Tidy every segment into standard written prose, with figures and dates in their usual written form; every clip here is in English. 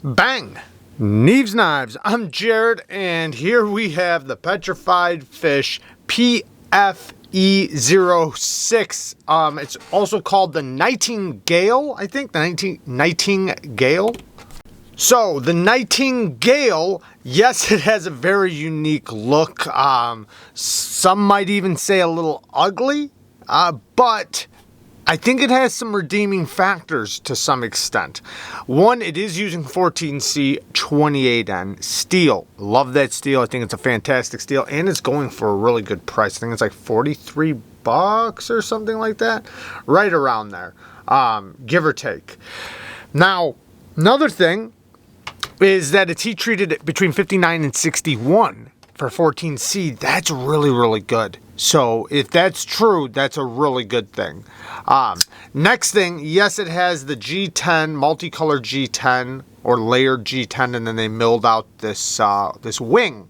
Bang! Neeves Knives. I'm Jared, and here we have the Petrified Fish PFE06. It's also called the Nightingale, I think. The Nightingale. So, the Nightingale, yes, it has a very unique look. Some might even say a little ugly, but I think it has some redeeming factors to some extent. One, it is using 14C 28N steel. Love that steel. I think it's a fantastic steel, and it's going for a really good price. I think it's like $43 or something like that. Right around there, give or take. Now, another thing is that it's heat treated between 59 and 61 for 14C. That's really, really good. So if that's true, that's a really good thing. Next thing, yes, it has the G10, multicolored G10 or layered G10, and then they milled out this this wing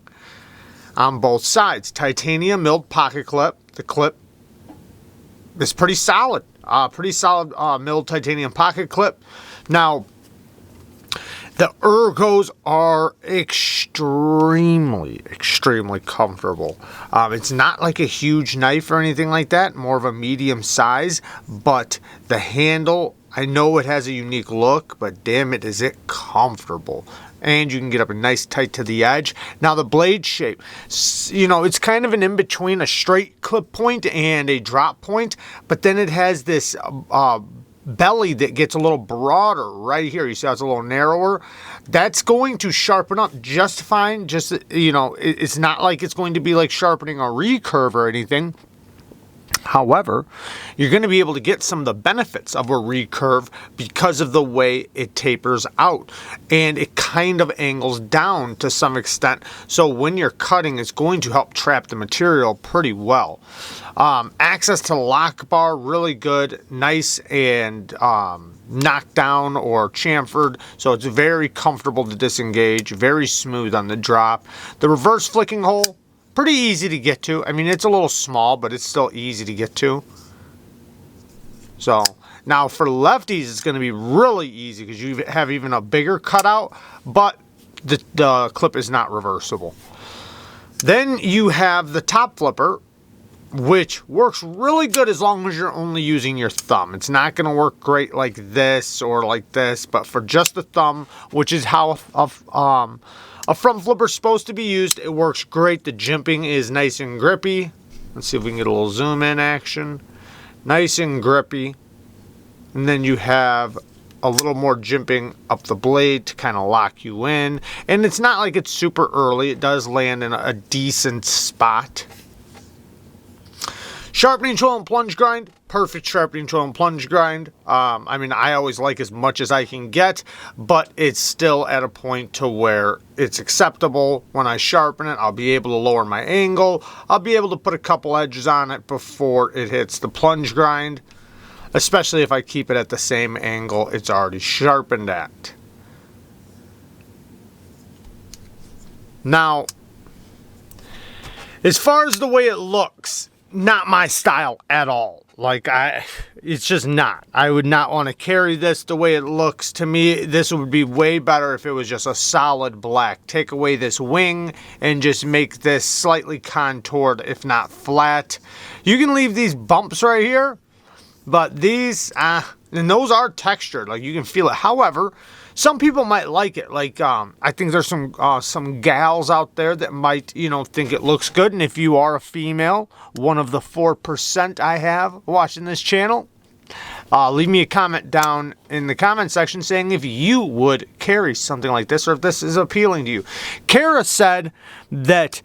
on both sides. Titanium milled pocket clip. The clip is pretty solid. Milled titanium pocket clip. Now, the ergos are extremely comfortable. It's not like a huge knife or anything like that, more of a medium size, but the handle, I know it has a unique look, but damn it, is it comfortable. And you can get up nice tight to the edge. Now the blade shape, you know, it's kind of an in-between a straight clip point and a drop point, but then it has this belly that gets a little broader right here. You see how it's a little narrower? That's going to sharpen up just fine. Just, you know, it's not like it's going to be like sharpening a recurve or anything. However, you're going to be able to get some of the benefits of a recurve because of the way it tapers out, and it kind of angles down to some extent. So when you're cutting, it's going to help trap the material pretty well. Access to lock bar, really good, nice and knocked down or chamfered, so it's very comfortable to disengage, very smooth on the drop. The reverse flicking hole, pretty easy to get to. I mean, it's a little small, but it's still easy to get to. So now for lefties, it's going to be really easy because you have even a bigger cutout, but the clip is not reversible. Then you have the top flipper, which works really good as long as you're only using your thumb. It's not going to work great like this or like this, but for just the thumb, which is how a front flipper is supposed to be used, it works great. The jimping is nice and grippy. Let's see if we can get a little zoom in action. Nice and grippy. And then you have a little more jimping up the blade to kind of lock you in. And it's not like it's super early. It does land in a decent spot. Sharpening tool and plunge grind, perfect sharpening tool and plunge grind. I mean, I always like as much as I can get, but it's still at a point to where it's acceptable. When I sharpen it, I'll be able to lower my angle. I'll be able to put a couple edges on it before it hits the plunge grind, especially if I keep it at the same angle it's already sharpened at. Now, as far as the way it looks, not my style at all. Like, it's just not. I would not want to carry this the way it looks. To me, this would be way better if it was just a solid black. Take away this wing and just make this slightly contoured, if not flat. You can leave these bumps right here, but these, and those are textured. Like, you can feel it. However, some people might like it. Like, I think there's some gals out there that might, you know, think it looks good. And if you are a female, one of the 4% I have watching this channel, leave me a comment down in the comment section saying if you would carry something like this or if this is appealing to you. Kara said that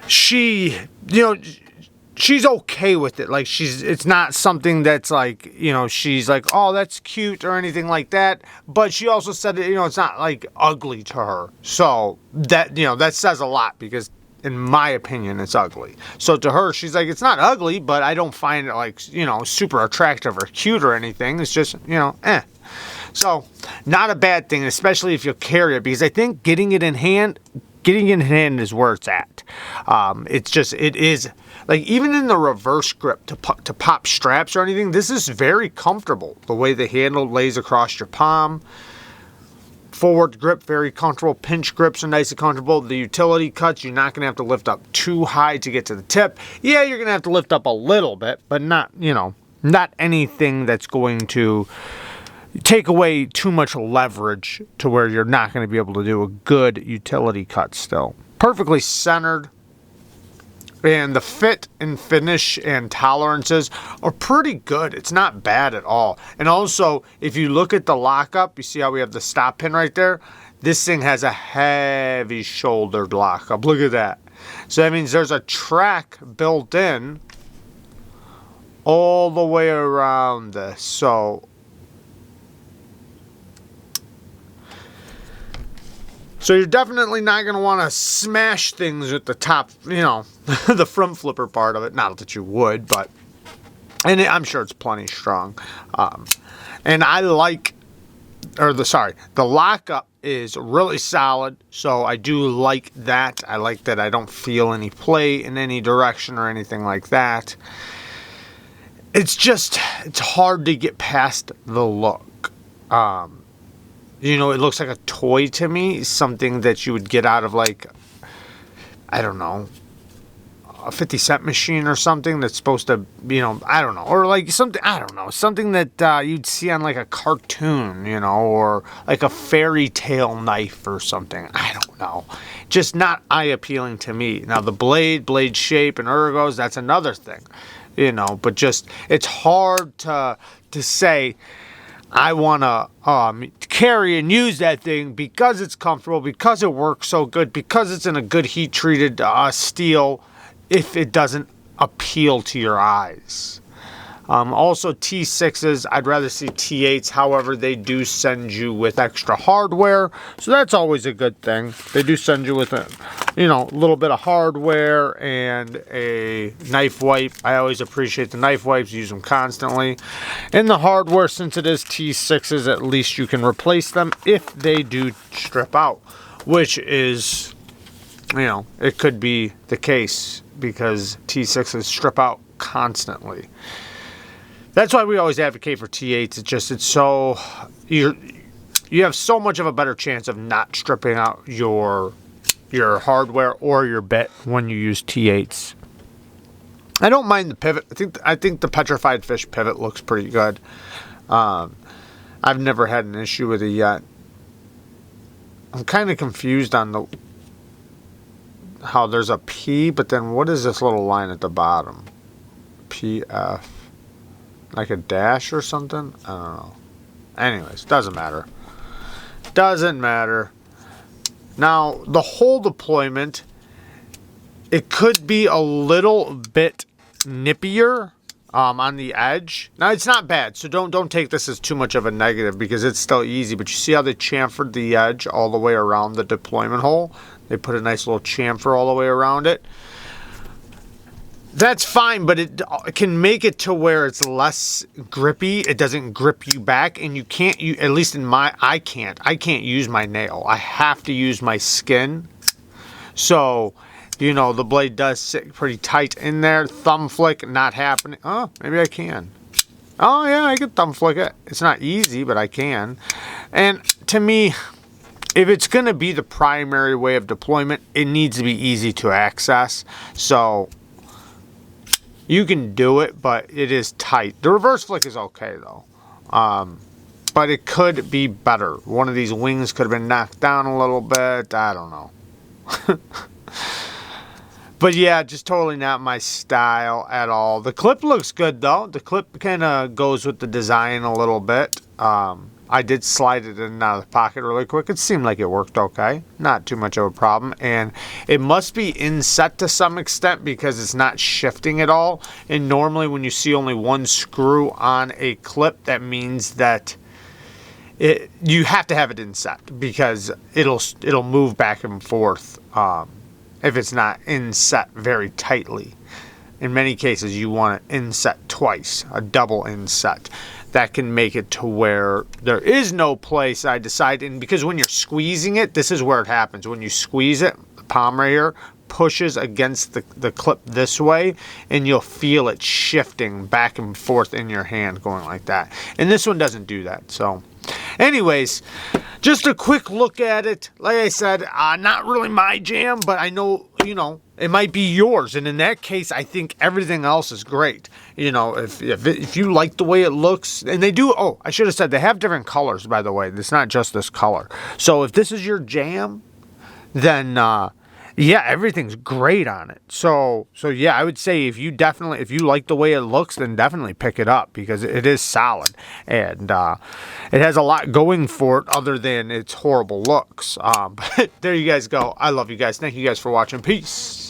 she, you know, she's okay with it. Like, it's not something that's like, you know, she's like, oh, that's cute or anything like that. But she also said that, you know, it's not like ugly to her. So that, you know, that says a lot because in my opinion, it's ugly. So to her, she's like, it's not ugly, but I don't find it like, you know, super attractive or cute or anything. It's just, you know, eh. So not a bad thing, especially if you carry it, because I think getting it in hand is where it's at. It's just, it is, like, even in the reverse grip to pop straps or anything, this is very comfortable. The way the handle lays across your palm. forward grip, very comfortable. Pinch grips are nice and comfortable. The utility cuts, you're not going to have to lift up too high to get to the tip. Yeah, you're going to have to lift up a little bit, but not, you know, not anything that's going to take away too much leverage to where you're not going to be able to do a good utility cut still. Perfectly centered. And the fit and finish and tolerances are pretty good. It's not bad at all. And also, if you look at the lockup, you see how we have the stop pin right there? This thing has a heavy shouldered lockup. Look at that. So that means there's a track built in all the way around this. So you're definitely not going to want to smash things with the top, you know, the front flipper part of it. Not that you would, but, and I'm sure it's plenty strong. And I like, the lockup is really solid. So I do like that. I like that I don't feel any play in any direction or anything like that. It's just, it's hard to get past the look. You know, it looks like a toy to me. Something that you would get out of, like, I don't know, a 50-cent machine or something that's supposed to, you know, I don't know. Or like something, I don't know. Something that you'd see on like a cartoon, you know, or like a fairy tale knife or something. I don't know. Just not eye-appealing to me. Now, the blade shape and ergos, that's another thing, you know. But just, it's hard to say, I want to carry and use that thing because it's comfortable, because it works so good, because it's in a good heat-treated steel, if it doesn't appeal to your eyes. Also, T6s, I'd rather see T8s. However, they do send you with extra hardware, so that's always a good thing. They do send you with a, you know, little bit of hardware and a knife wipe. I always appreciate the knife wipes, use them constantly. And the hardware, since it is T6s, at least you can replace them if they do strip out, which is, you know, it could be the case because T6s strip out constantly. That's why we always advocate for T8s. It's just, it's so, you have so much of a better chance of not stripping out your hardware or your bit when you use T8s. I don't mind the pivot. I think the Petrified Fish pivot looks pretty good. I've never had an issue with it yet. I'm kind of confused on how there's a P, but then what is this little line at the bottom? PF. Like a dash or something? I don't know. Anyways, doesn't matter. Doesn't matter. Now, the whole deployment, it could be a little bit nippier on the edge. Now, it's not bad, so don't take this as too much of a negative because it's still easy. But you see how they chamfered the edge all the way around the deployment hole? They put a nice little chamfer all the way around it. That's fine, but it can make it to where it's less grippy. It doesn't grip you back, and you can't, at least in I can't use my nail. I have to use my skin. So, you know, the blade does sit pretty tight in there. Thumb flick, not happening. Oh, maybe I can. Oh, yeah, I can thumb flick it. It's not easy, but I can. And to me, if it's going to be the primary way of deployment, it needs to be easy to access. So you can do it, but it is tight. The reverse flick is okay, though. But it could be better. One of these wings could have been knocked down a little bit. I don't know. But yeah, just totally not my style at all. The clip looks good, though. The clip kind of goes with the design a little bit. I did slide it in and out of the pocket really quick. It seemed like it worked okay. Not too much of a problem. And it must be inset to some extent because it's not shifting at all. And normally when you see only one screw on a clip, that means that you have to have it inset because it'll move back and forth if it's not inset very tightly. In many cases, you want it inset twice, a double inset. That can make it to where there is no play side to side. And because when you're squeezing it, this is where it happens. When you squeeze it, the palm right here pushes against the clip this way, and you'll feel it shifting back and forth in your hand going like that. And this one doesn't do that. So Anyways, just a quick look at it. Like I said, not really my jam, but I know, you know, it might be yours. And in that case, I think everything else is great. You know, if you like the way it looks, and they do, oh, I should have said they have different colors, by the way. It's not just this color. So if this is your jam, then yeah, everything's great on it. So yeah, I would say if you like the way it looks, then definitely pick it up because it is solid and it has a lot going for it other than its horrible looks. But there you guys go. I love you guys. Thank you guys for watching. Peace.